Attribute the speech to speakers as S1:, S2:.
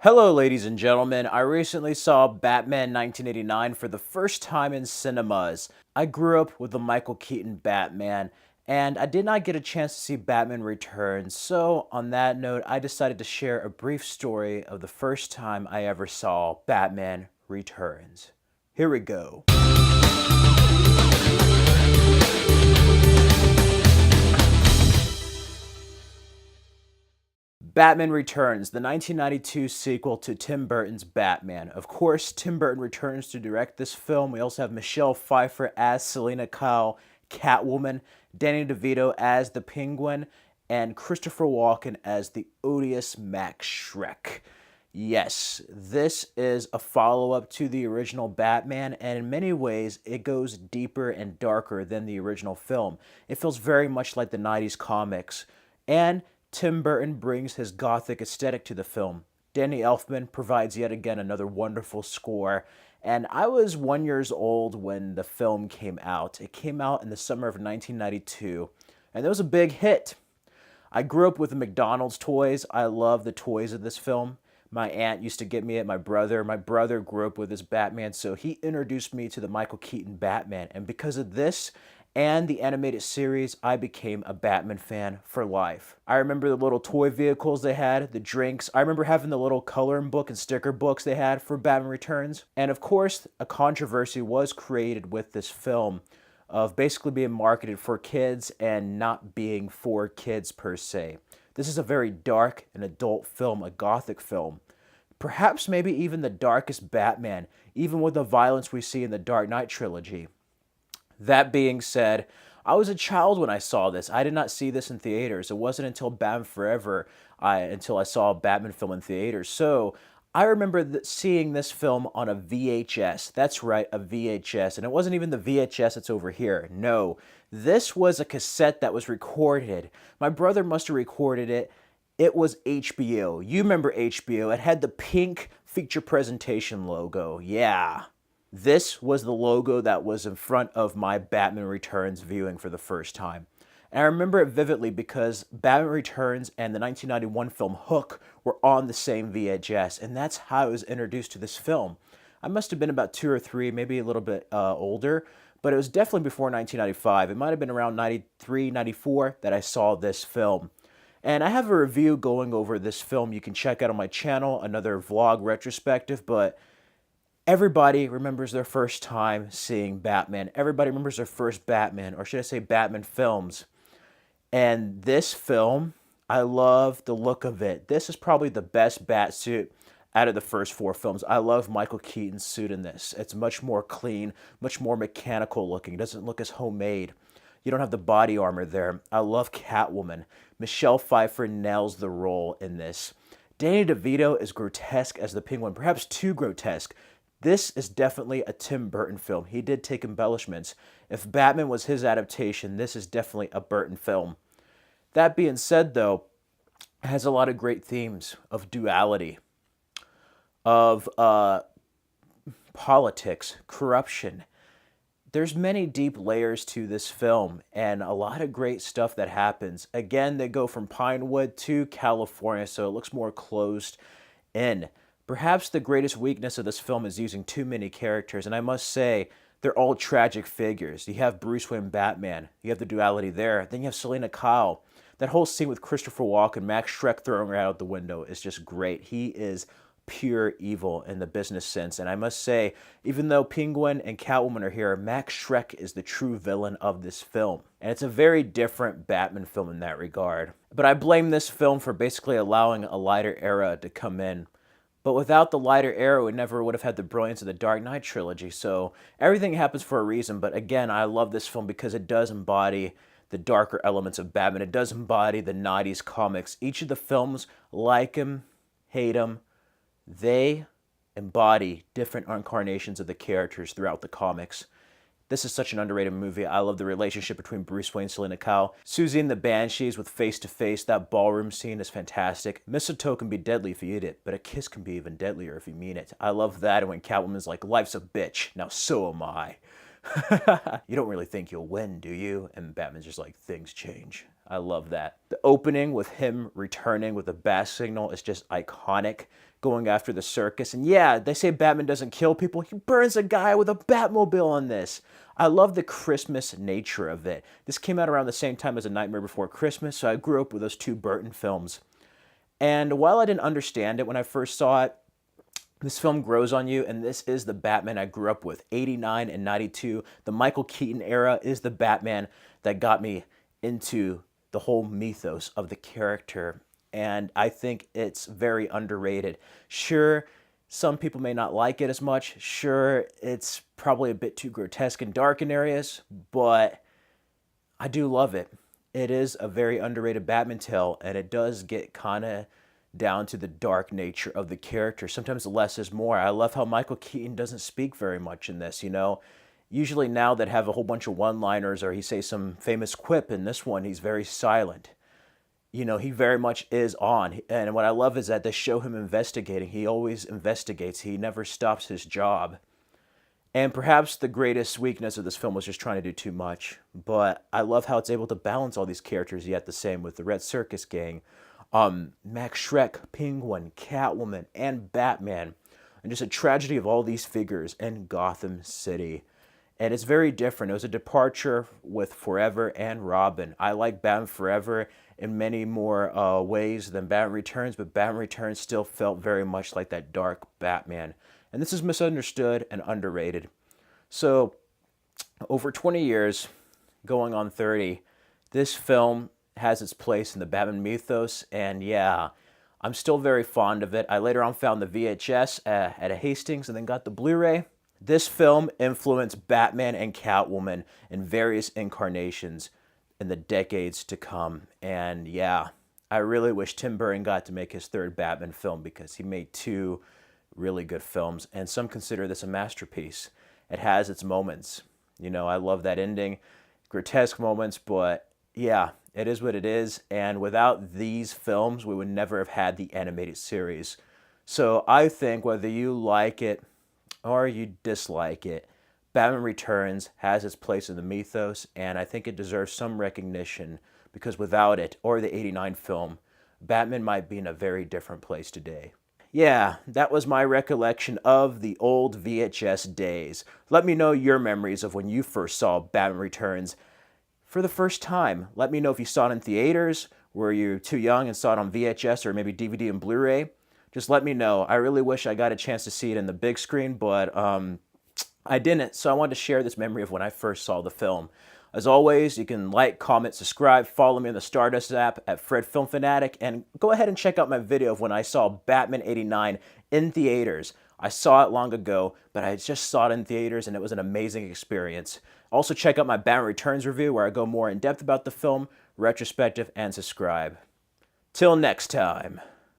S1: Hello, ladies and gentlemen. I recently saw Batman 1989 for the first time in cinemas. I grew up with the Michael Keaton Batman, and I did not get a chance to see Batman Returns. So, on that note, I decided to share a brief story of the first time I ever saw Batman Returns. Here we go. Batman Returns, the 1992 sequel to Tim Burton's Batman. Of course, Tim Burton returns to direct this film. We also have Michelle Pfeiffer as Selena Kyle, Catwoman, Danny DeVito as the Penguin, and Christopher Walken as the odious Max Schreck. Yes, this is a follow-up to the original Batman, and in many ways, it goes deeper and darker than the original film. It feels very much like the 90s comics. And Tim Burton brings his gothic aesthetic to the film. Danny Elfman provides yet again another wonderful score. And I was 1 year old when the film came out. It came out in the summer of 1992, and it was a big hit. I grew up with the McDonald's toys. I love the toys of this film. My aunt used to get me at my brother. My brother grew up with this Batman, so he introduced me to the Michael Keaton Batman. And because of this and the animated series, I became a Batman fan for life. I remember the little toy vehicles they had, the drinks. I remember having the little coloring book and sticker books they had for Batman Returns. And of course, a controversy was created with this film of basically being marketed for kids and not being for kids per se. This is a very dark and adult film, a gothic film. Perhaps maybe even the darkest Batman, even with the violence we see in the Dark Knight trilogy. That being said, I was a child when I saw this. I did not see this in theaters. It wasn't until Batman Forever until I saw a Batman film in theaters. So I remember seeing this film on a VHS. That's right, a VHS. And it wasn't even the VHS that's over here. No, this was a cassette that was recorded. My brother must have recorded it. It was HBO. You remember HBO. It had the pink feature presentation logo. Yeah. This was the logo that was in front of my Batman Returns viewing for the first time. And I remember it vividly because Batman Returns and the 1991 film Hook were on the same VHS, and that's how I was introduced to this film. I must have been about 2 or 3, maybe a little bit older, but it was definitely before 1995. It might have been around 93, 94 that I saw this film. And I have a review going over this film you can check out on my channel, another vlog retrospective, but everybody remembers their first time seeing Batman. Everybody remembers their first Batman, or should I say Batman films. And this film, I love the look of it. This is probably the best bat suit out of the first 4 films. I love Michael Keaton's suit in this. It's much more clean, much more mechanical looking. It doesn't look as homemade. You don't have the body armor there. I love Catwoman. Michelle Pfeiffer nails the role in this. Danny DeVito is grotesque as the Penguin, perhaps too grotesque. This is definitely a Tim Burton film. He did take embellishments. If Batman was his adaptation, this is definitely a Burton film. That being said, though, it has a lot of great themes of duality, of politics, corruption. There's many deep layers to this film and a lot of great stuff that happens. Again, they go from Pinewood to California, so it looks more closed in. Perhaps the greatest weakness of this film is using too many characters, and I must say, they're all tragic figures. You have Bruce Wayne Batman, you have the duality there, then you have Selena Kyle. That whole scene with Christopher Walken, Max Schreck throwing her out the window is just great. He is pure evil in the business sense, and I must say, even though Penguin and Catwoman are here, Max Schreck is the true villain of this film. And it's a very different Batman film in that regard. But I blame this film for basically allowing a lighter era to come in. But without the lighter era, we never would have had the brilliance of the Dark Knight trilogy. So everything happens for a reason. But again, I love this film because it does embody the darker elements of Batman. It does embody the 90s comics. Each of the films, like him, hate him, they embody different incarnations of the characters throughout the comics. This is such an underrated movie. I love the relationship between Bruce Wayne and Selena Kyle. Susie and the Banshees with Face to Face. That ballroom scene is fantastic. Mistletoe can be deadly if you eat it, but a kiss can be even deadlier if you mean it. I love that. And when Catwoman's like, life's a bitch. Now so am I. You don't really think you'll win, do you? And Batman's just like, things change. I love that. The opening with him returning with the bat signal is just iconic, going after the circus. And yeah, they say Batman doesn't kill people. He burns a guy with a Batmobile on this. I love the Christmas nature of it. This came out around the same time as A Nightmare Before Christmas, so I grew up with those two Burton films. And while I didn't understand it when I first saw it, this film grows on you, and this is the Batman I grew up with. 89 and 92, the Michael Keaton era is the Batman that got me into the whole mythos of the character. And I think it's very underrated. Sure, some people may not like it as much. Sure, it's probably a bit too grotesque and dark in areas, but I do love it. It is a very underrated Batman tale, and it does get kind of down to the dark nature of the character. Sometimes less is more. I love how Michael Keaton doesn't speak very much in this, you know. Usually now that have a whole bunch of one-liners or he says some famous quip, in this one he's very silent. You know, he very much is on. And what I love is that they show him investigating. He always investigates. He never stops his job. And perhaps the greatest weakness of this film was just trying to do too much. But I love how it's able to balance all these characters yet the same with the Red Circus Gang, Max Schreck, Penguin, Catwoman, and Batman. And just a tragedy of all these figures in Gotham City. And it's very different. It was a departure with Forever and Robin. I like Batman Forever in many more ways than Batman Returns, but Batman Returns still felt very much like that dark Batman. And this is misunderstood and underrated. So, over 20 years, going on 30, this film has its place in the Batman mythos, and yeah, I'm still very fond of it. I later on found the VHS at a Hastings and then got the Blu-ray. This film influenced Batman and Catwoman in various incarnations in the decades to come. And yeah, I really wish Tim Burton got to make his third Batman film because he made two really good films, and some consider this a masterpiece. It has its moments. You know, I love that ending, grotesque moments, but yeah, it is what it is. And without these films, we would never have had the animated series. So I think whether you like it or you dislike it, Batman Returns has its place in the mythos, and I think it deserves some recognition because without it, or the 89 film, Batman might be in a very different place today. Yeah, that was my recollection of the old VHS days. Let me know your memories of when you first saw Batman Returns for the first time. Let me know if you saw it in theaters, were you too young and saw it on VHS or maybe DVD and Blu-ray. Just let me know. I really wish I got a chance to see it in the big screen, but I didn't, so I wanted to share this memory of when I first saw the film. As always, you can like, comment, subscribe, follow me on the Stardust app at Fred Film Fanatic, and go ahead and check out my video of when I saw Batman 89 in theaters. I saw it long ago, but I just saw it in theaters, and it was an amazing experience. Also, check out my Batman Returns review, where I go more in depth about the film, retrospective, and subscribe. Till next time.